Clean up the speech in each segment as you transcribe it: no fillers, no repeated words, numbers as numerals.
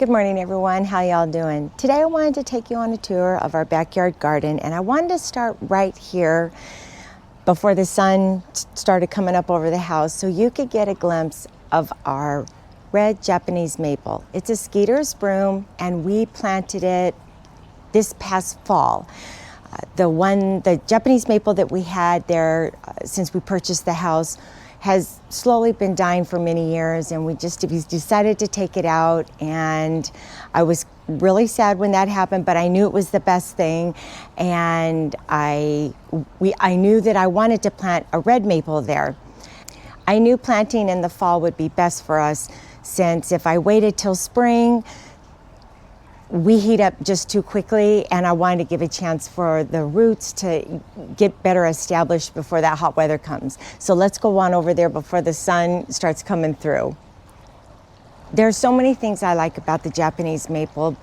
Good morning, everyone. How y'all doing? Today I wanted to take you on a tour of our backyard garden, and I wanted to start right here before the sun started coming up over the house so you could get a glimpse of our red Japanese maple. It's a Skeeter's broom, and we planted it this past fall. The Japanese maple that we had there since we purchased the house has slowly been dying for many years, and we decided to take it out, and I was really sad when that happened, but I knew it was the best thing, and I knew that I wanted to plant a red maple there. I knew planting in the fall would be best for us, since if I waited till spring, we heat up just too quickly, and I wanted to give a chance for the roots to get better established before that hot weather comes. So let's go on over there before the sun starts coming through. There's so many things I like about the Japanese maple.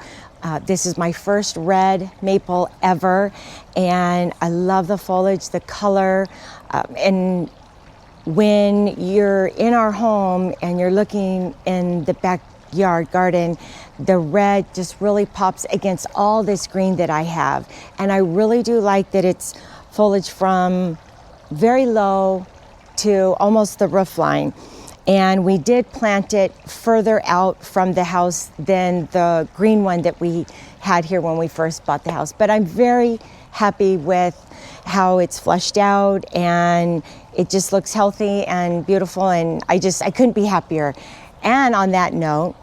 This is my first red maple ever, and I love the foliage, the color, and when you're in our home and you're looking in the backyard garden, the red just really pops against all this green that I have. And I really do like that it's foliage from very low to almost the roof line. And we did plant it further out from the house than the green one that we had here when we first bought the house. But I'm very happy with how it's fleshed out, and it just looks healthy and beautiful, and I couldn't be happier. And on that note,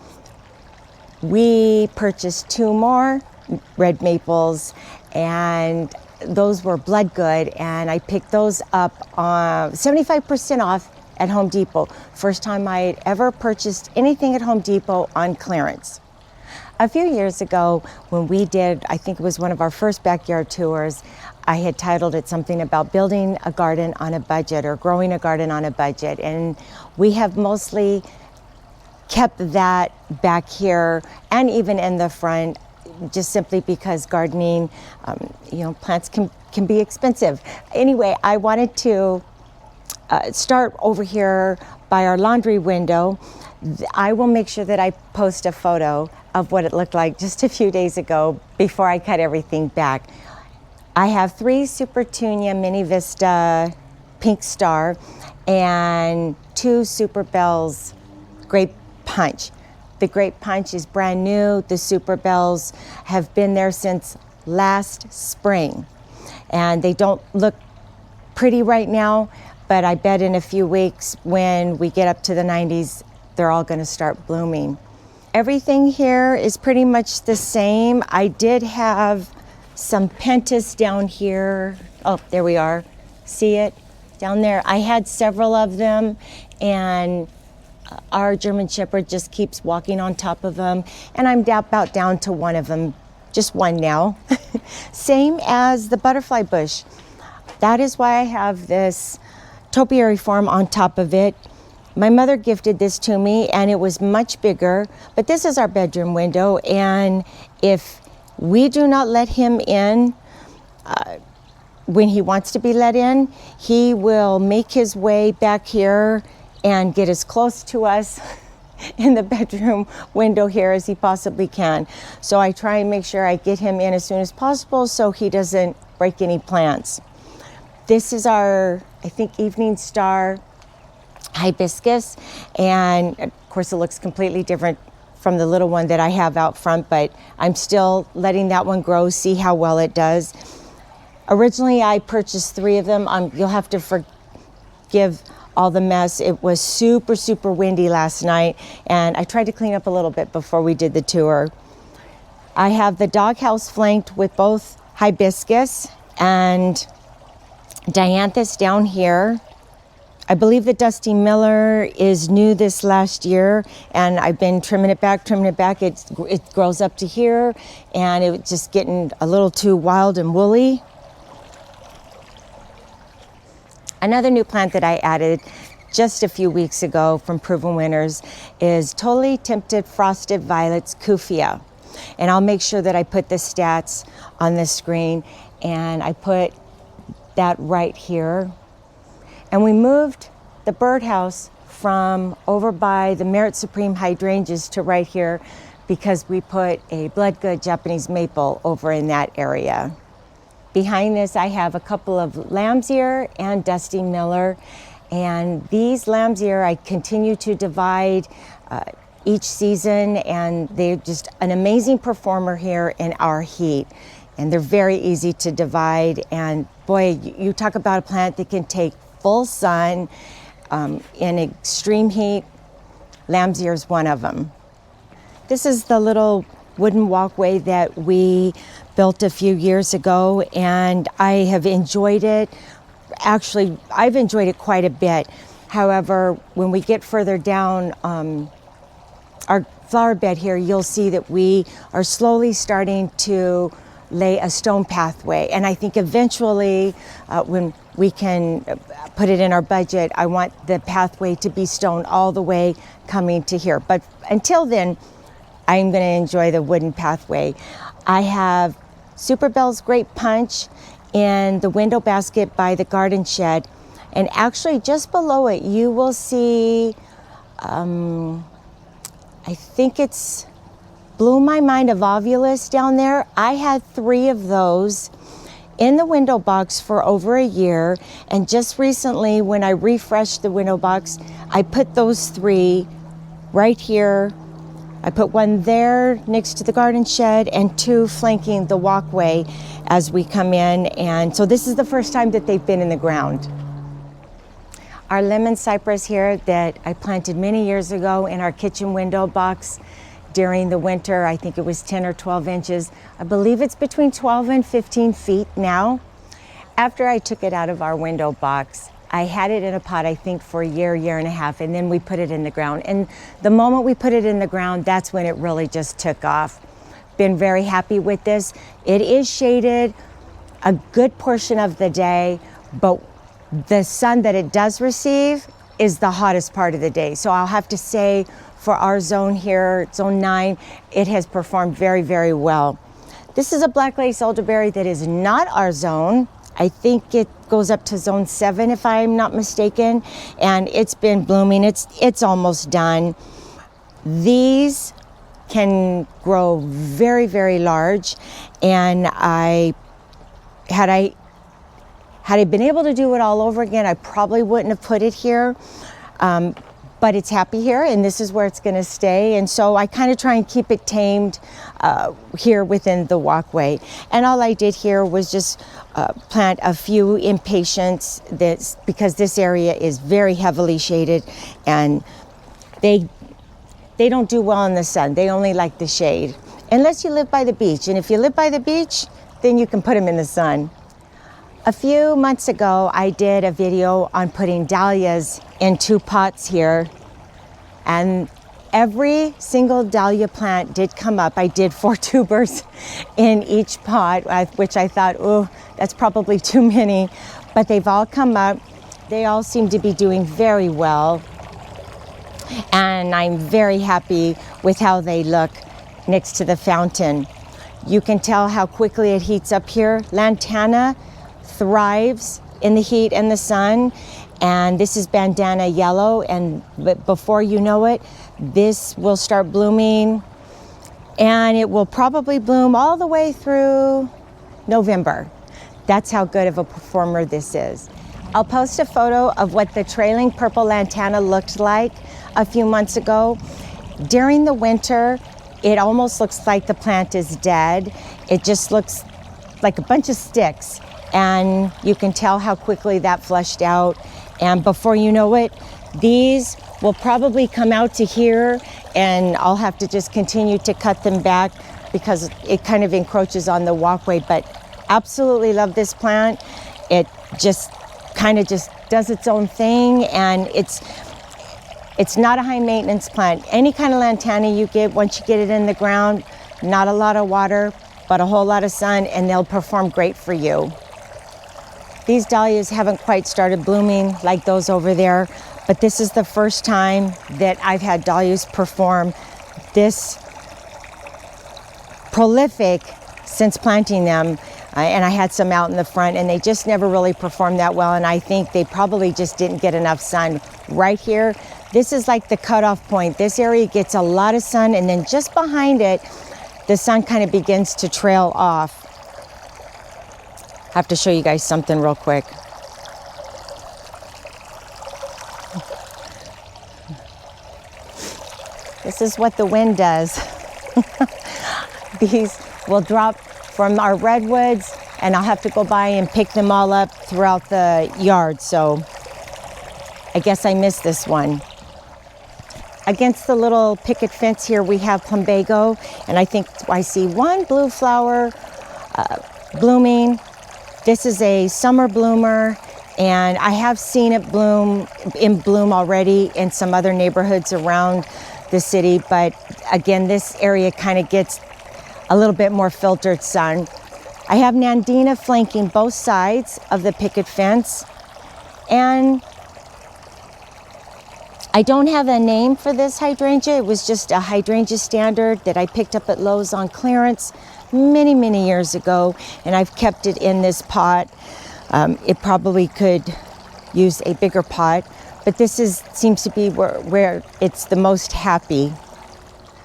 we purchased 2 more red maples, and those were blood good, and I picked those up 75% off at Home Depot. First time I had ever purchased anything at Home Depot on clearance. A few years ago, when we did, I think it was one of our first backyard tours, I had titled it something about building a garden on a budget or growing a garden on a budget, and we have mostly kept that back here and even in the front, just simply because gardening, plants can be expensive. Anyway, I wanted to start over here by our laundry window. I will make sure that I post a photo of what it looked like just a few days ago before I cut everything back. I have 3 Supertunia Mini Vista Pink Star and 2 Super Bells Grape Punch. The Grape Punch is brand new. The Super Bells have been there since last spring, and they don't look pretty right now, but I bet in a few weeks when we get up to the 90s, they're all going to start blooming. Everything here is pretty much the same. I did have some pentas down here. Oh, there we are. See it down there? I had several of them, and our German Shepherd just keeps walking on top of them, and I'm about down to one of them, just one now. Same as the butterfly bush. That is why I have this topiary form on top of it. My mother gifted this to me, and it was much bigger, but this is our bedroom window, and if we do not let him in when he wants to be let in, he will make his way back here and get as close to us in the bedroom window here as he possibly can. So I try and make sure I get him in as soon as possible so he doesn't break any plants. This is our, I think, Evening Star hibiscus, and of course it looks completely different from the little one that I have out front, but I'm still letting that one grow, see how well it does. Originally I purchased 3 of them. You'll have to forgive all the mess. It was super, super windy last night, and I tried to clean up a little bit before we did the tour. I have the doghouse flanked with both hibiscus and dianthus down here. I believe the Dusty Miller is new this last year, and I've been trimming it back. It grows up to here, and it's just getting a little too wild and woolly. Another new plant that I added just a few weeks ago from Proven Winners is Totally Tempted Frosted Violets Kufia. And I'll make sure that I put the stats on the screen, and I put that right here. And we moved the birdhouse from over by the Merit Supreme hydrangeas to right here because we put a bloodgood Japanese maple over in that area. Behind this, I have a couple of lamb's ear and Dusty Miller. And these lamb's ear, I continue to divide each season, and they're just an amazing performer here in our heat. And they're very easy to divide. And boy, you talk about a plant that can take full sun in extreme heat. Lamb's ear is one of them. This is the little wooden walkway that we built a few years ago, and I have enjoyed it. Actually, I've enjoyed it quite a bit. However, when we get further down our flower bed here, you'll see that we are slowly starting to lay a stone pathway. And I think eventually, when we can put it in our budget, I want the pathway to be stone all the way coming to here. But until then, I'm going to enjoy the wooden pathway. I have Super Bell's Great Punch in the window basket by the garden shed. And actually just below it, you will see, I think it's Blew My Mind of Ovulus down there. I had 3 of those in the window box for over a year. And just recently, when I refreshed the window box, I put those 3 right here. I put one there next to the garden shed and 2 flanking the walkway as we come in. And so this is the first time that they've been in the ground. Our lemon cypress here that I planted many years ago in our kitchen window box during the winter, I think it was 10 or 12 inches. I believe it's between 12 and 15 feet now. After I took it out of our window box, I had it in a pot, I think, for a year and a half, and then we put it in the ground. And the moment we put it in the ground, that's when it really just took off. Been very happy with this. It is shaded a good portion of the day, but the sun that it does receive is the hottest part of the day. So I'll have to say for our zone here, zone 9, it has performed very, very well. This is a black lace elderberry that is not our zone. I think it goes up to zone 7 if I'm not mistaken, and it's been blooming. It's almost done. These can grow very, very large, and had I been able to do it all over again, I probably wouldn't have put it here. But it's happy here, and this is where it's going to stay. And so I kind of try and keep it tamed here within the walkway. And all I did here was just plant a few impatiens because this area is very heavily shaded, and they don't do well in the sun. They only like the shade, unless you live by the beach. And if you live by the beach, then you can put them in the sun. A few months ago, I did a video on putting dahlias in 2 pots here, and every single dahlia plant did come up. I did 4 tubers in each pot, which I thought, oh, that's probably too many, but they've all come up. They all seem to be doing very well, and I'm very happy with how they look next to the fountain. You can tell how quickly it heats up here. Lantana thrives in the heat and the sun, and this is bandana yellow, and before you know it, this will start blooming, and it will probably bloom all the way through November. That's how good of a performer this is. I'll post a photo of what the trailing purple lantana looked like a few months ago. During the winter, it almost looks like the plant is dead. It just looks like a bunch of sticks. And you can tell how quickly that flushed out. And before you know it, these will probably come out to here, and I'll have to just continue to cut them back because it kind of encroaches on the walkway. But absolutely love this plant. It just kind of just does its own thing, and it's not a high maintenance plant. Any kind of lantana you get, once you get it in the ground, not a lot of water, but a whole lot of sun, and they'll perform great for you. These dahlias haven't quite started blooming like those over there, but this is the first time that I've had dahlias perform this prolific since planting them. And I had some out in the front, and they just never really performed that well, and I think they probably just didn't get enough sun. Right here, This is like the cutoff point. This area gets a lot of sun, and then just behind it, the sun kind of begins to trail off. I have to show you guys something real quick. This is what the wind does. These will drop from our redwoods, and I'll have to go by and pick them all up throughout the yard. So I guess I missed this one. Against the little picket fence here, we have plumbago, and I think I see one blue flower blooming. This is a summer bloomer, and I have seen it in bloom already in some other neighborhoods around the city, but again, this area kind of gets a little bit more filtered sun. I have Nandina flanking both sides of the picket fence, and I don't have a name for this hydrangea. It was just a hydrangea standard that I picked up at Lowe's on clearance many years ago, and I've kept it in this pot. It probably could use a bigger pot, but this seems to be where it's the most happy.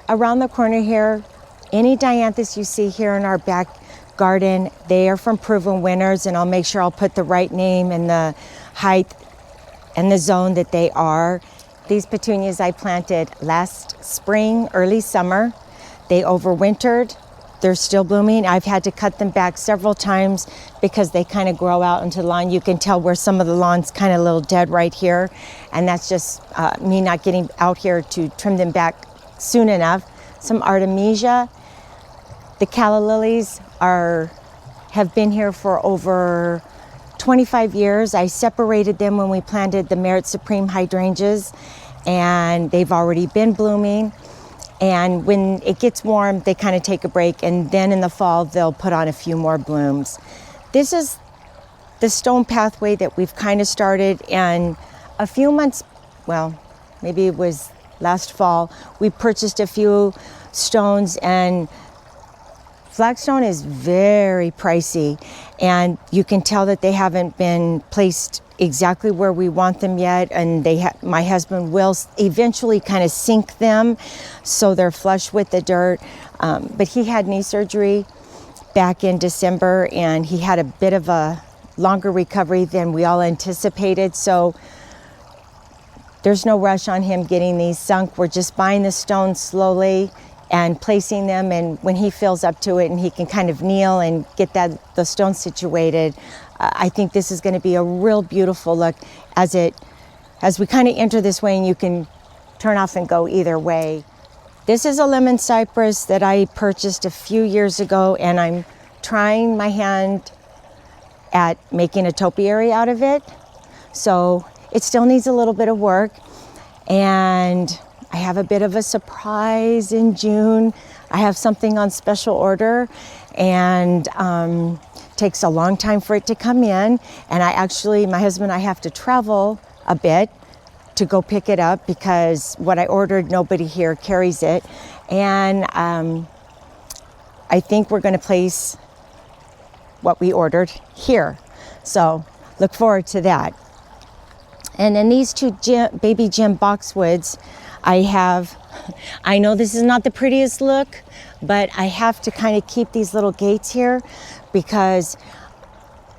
Around the corner here, any dianthus you see here in our back garden, they are from proven winners, and I'll make sure I'll put the right name and the height and the zone that they are. These petunias I planted last spring, early summer. They overwintered. They're still blooming. I've had to cut them back several times because they kind of grow out into the lawn. You can tell where some of the lawn's kind of a little dead right here, and that's just me not getting out here to trim them back soon enough. Some artemisia. The calla lilies have been here for over 25 years. I separated them when we planted the Merit Supreme hydrangeas, and they've already been blooming. And when it gets warm, they kind of take a break, and then in the fall, they'll put on a few more blooms. This is the stone pathway that we've kind of started, and a few months, well, maybe it was last fall, we purchased a few stones, and flagstone is very pricey, and you can tell that they haven't been placed exactly where we want them yet, and my husband will eventually kind of sink them so they're flush with the dirt, but he had knee surgery back in December, and he had a bit of a longer recovery than we all anticipated, so there's no rush on him getting these sunk. We're just buying the stones slowly and placing them, and when he feels up to it and he can kind of kneel and get the stone situated, I think this is going to be a real beautiful look as we kind of enter this way, and you can turn off and go either way. This is a lemon cypress that I purchased a few years ago, and I'm trying my hand at making a topiary out of it. So it still needs a little bit of work, and I have a bit of a surprise in June. I have something on special order, and takes a long time for it to come in, and my husband and I have to travel a bit to go pick it up because what I ordered, nobody here carries it, and I think we're going to place what we ordered here, so look forward to that. And then these two baby gem boxwoods I know this is not the prettiest look, but I have to kind of keep these little gates here because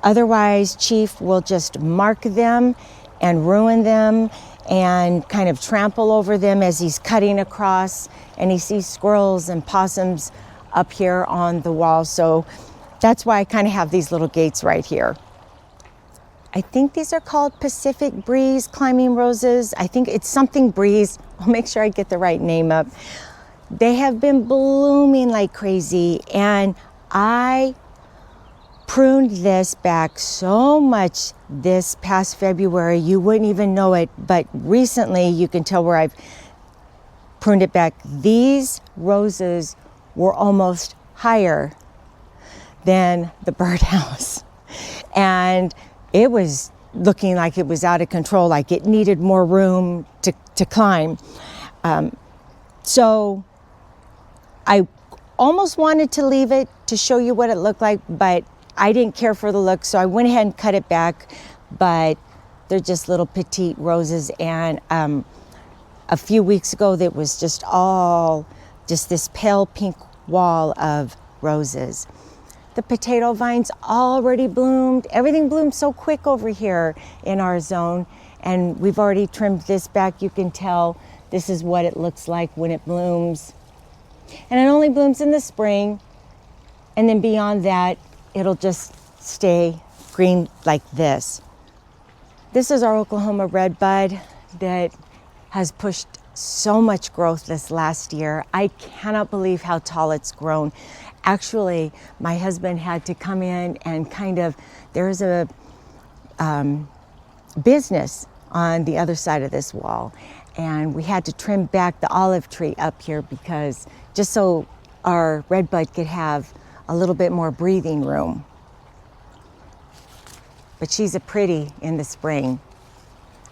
otherwise Chief will just mark them and ruin them and kind of trample over them as he's cutting across, and he sees squirrels and possums up here on the wall. So that's why I kind of have these little gates right here. I think these are called Pacific Breeze climbing roses. I think it's something breeze. I'll make sure I get the right name up. They have been blooming like crazy, and I pruned this back so much this past February, you wouldn't even know it, but recently you can tell where I've pruned it back. These roses were almost higher than the birdhouse, and it was looking like it was out of control, like it needed more room to climb. So I almost wanted to leave it to show you what it looked like, but I didn't care for the look, so I went ahead and cut it back. But they're just little petite roses, and a few weeks ago that was just this pale pink wall of roses. The potato vines already bloomed. Everything bloomed so quick over here in our zone, and we've already trimmed this back. You can tell this is what it looks like when it blooms. And it only blooms in the spring, and then beyond that, it'll just stay green like this. This is our Oklahoma Redbud that has pushed so much growth this last year. I cannot believe how tall it's grown. Actually, my husband had to come in and there's a business on the other side of this wall, and we had to trim back the olive tree up here because just so our Redbud could have a little bit more breathing room. But she's a pretty in the spring.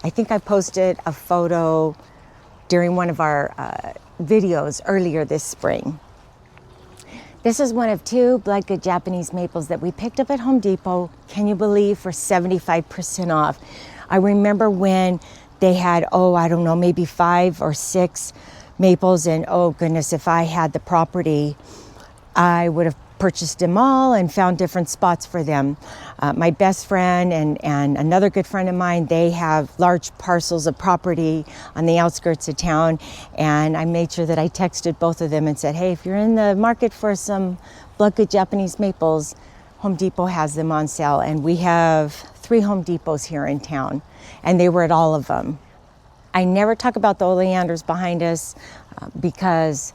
I think I posted a photo during one of our videos earlier this spring. This is one of 2 blood-good Japanese maples that we picked up at Home Depot, can you believe, for 75% off. I remember when they had, I don't know, maybe 5 or 6 maples, and oh goodness, if I had the property, I would have purchased them all and found different spots for them. My best friend and another good friend of mine, they have large parcels of property on the outskirts of town, and I made sure that I texted both of them and said, hey, if you're in the market for some blood-good Japanese maples, Home Depot has them on sale, and we have 3 Home Depots here in town, and they were at all of them. I never talk about the oleanders behind us because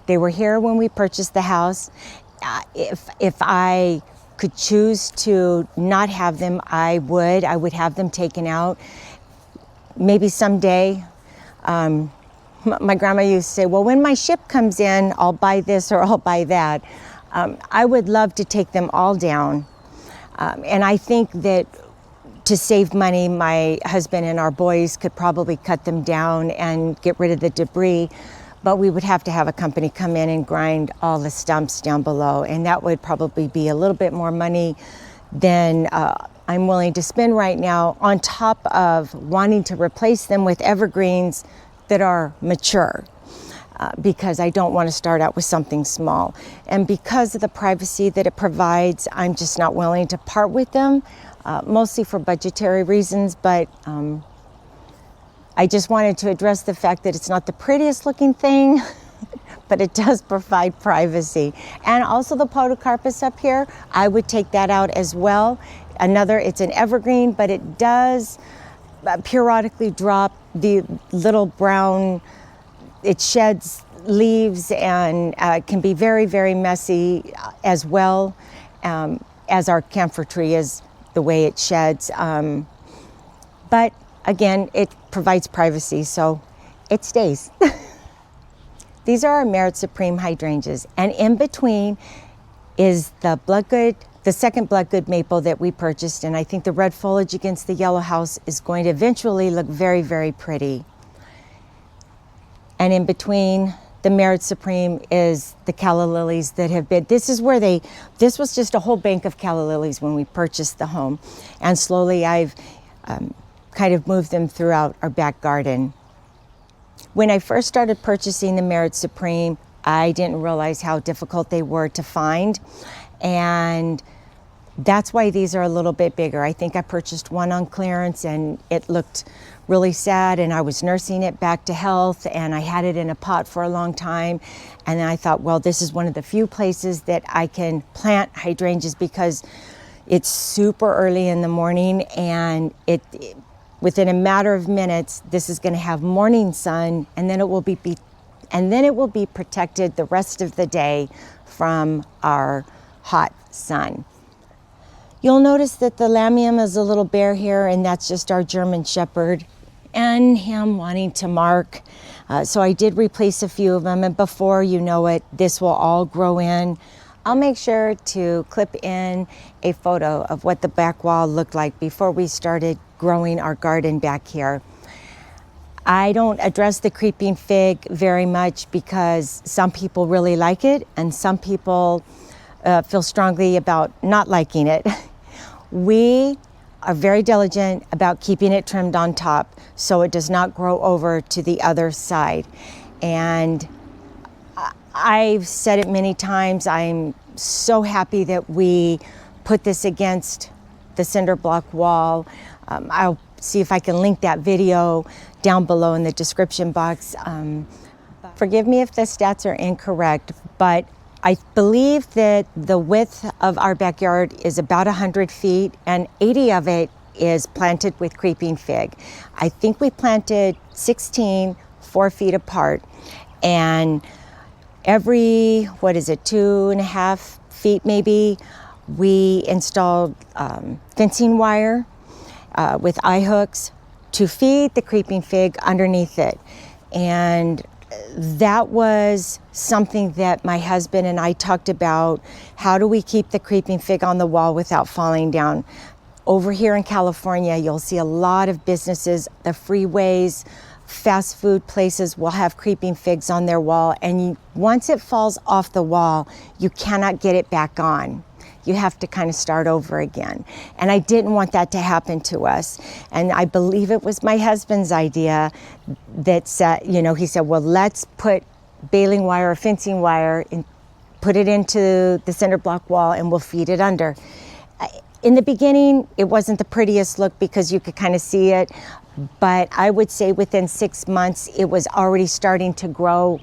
they were here when we purchased the house. If I could choose to not have them, I would have them taken out. Maybe someday. My grandma used to say, well, when my ship comes in, I'll buy this or I'll buy that. I would love to take them all down. And I think that to save money, my husband and our boys could probably cut them down and get rid of the debris. But we would have to have a company come in and grind all the stumps down below, and that would probably be a little bit more money than I'm willing to spend right now, on top of wanting to replace them with evergreens that are mature, because I don't want to start out with something small. And because of the privacy that it provides, I'm just not willing to part with them, mostly for budgetary reasons, but I just wanted to address the fact that it's not the prettiest looking thing, but it does provide privacy. And also the podocarpus up here, I would take that out as well. It's an evergreen, but it does periodically drop the little brown, it sheds leaves and can be very, very messy as well, as our camphor tree is the way it sheds. But again, it provides privacy, so it stays. These are our Merit Supreme hydrangeas, and in between is the second blood-good maple that we purchased, and I think the red foliage against the yellow house is going to eventually look very, very pretty. And in between the Merit Supreme is the calla lilies that have been, this was just a whole bank of calla lilies when we purchased the home, and slowly I've kind of moved them throughout our back garden. When I first started purchasing the Merit Supreme, I didn't realize how difficult they were to find, and that's why these are a little bit bigger. I think I purchased one on clearance and it looked really sad, and I was nursing it back to health, and I had it in a pot for a long time, and then I thought, well, this is one of the few places that I can plant hydrangeas because it's super early in the morning, and within a matter of minutes, this is going to have morning sun, and then it will be protected the rest of the day from our hot sun. You'll notice that the lamium is a little bare here, and that's just our German Shepherd and him wanting to mark. So I did replace a few of them, and before you know it, this will all grow in. I'll make sure to clip in a photo of what the back wall looked like before we started growing our garden back here. I don't address the creeping fig very much because some people really like it and some people feel strongly about not liking it. We are very diligent about keeping it trimmed on top so it does not grow over to the other side. And I've said it many times, I'm so happy that we put this against the cinder block wall. I'll see if I can link that video down below in the description box. Forgive me if the stats are incorrect, but I believe that the width of our backyard is about 100 feet and 80 of it is planted with creeping fig. I think we planted 16 4 feet apart, and every, 2.5 feet maybe, we installed fencing wire with eye hooks to feed the creeping fig underneath it. And that was something that my husband and I talked about. How do we keep the creeping fig on the wall without falling down? Over here in California, you'll see a lot of businesses, the freeways, fast food places will have creeping figs on their wall, and once it falls off the wall, you cannot get it back on. You have to kind of start over again. And I didn't want that to happen to us. And I believe it was my husband's idea that said, he said, well, let's put baling wire or fencing wire and put it into the cinder block wall and we'll feed it under. In the beginning, it wasn't the prettiest look because you could kind of see it, but I would say within 6 months, it was already starting to grow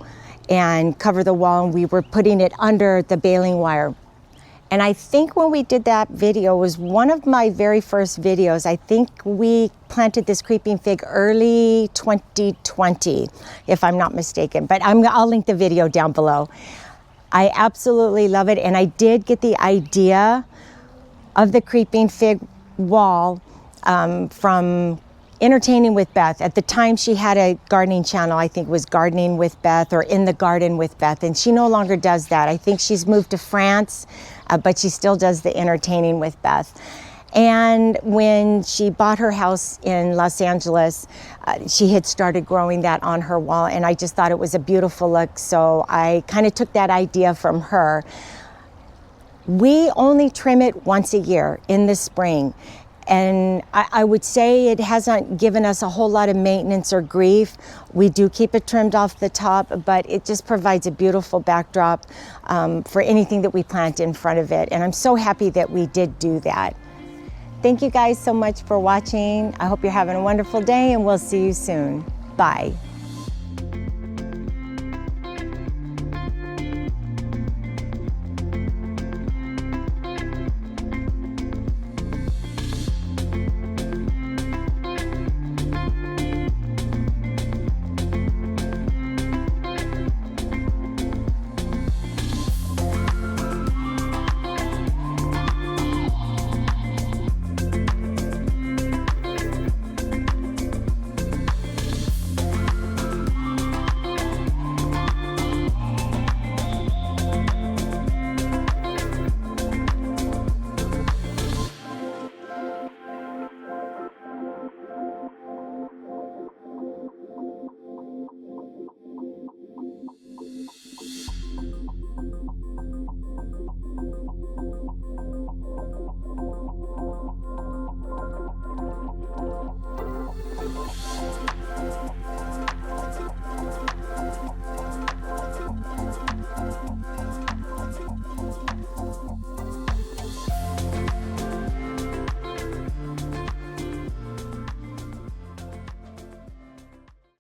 and cover the wall, and we were putting it under the baling wire. And I think when we did that video, it was one of my very first videos. I think we planted this creeping fig early 2020, if I'm not mistaken, but I'll link the video down below. I absolutely love it, and I did get the idea of the creeping fig wall from Entertaining with Beth. At the time, she had a gardening channel. I think it was Gardening with Beth or In the Garden with Beth, and she no longer does that. I think she's moved to France, but she still does the Entertaining with Beth. And when she bought her house in Los Angeles, she had started growing that on her wall, and I just thought it was a beautiful look, so I kind of took that idea from her. We only trim it once a year in the spring. And I would say it hasn't given us a whole lot of maintenance or grief. We do keep it trimmed off the top, but it just provides a beautiful backdrop for anything that we plant in front of it. And I'm so happy that we did do that. Thank you guys so much for watching. I hope you're having a wonderful day, and we'll see you soon. Bye.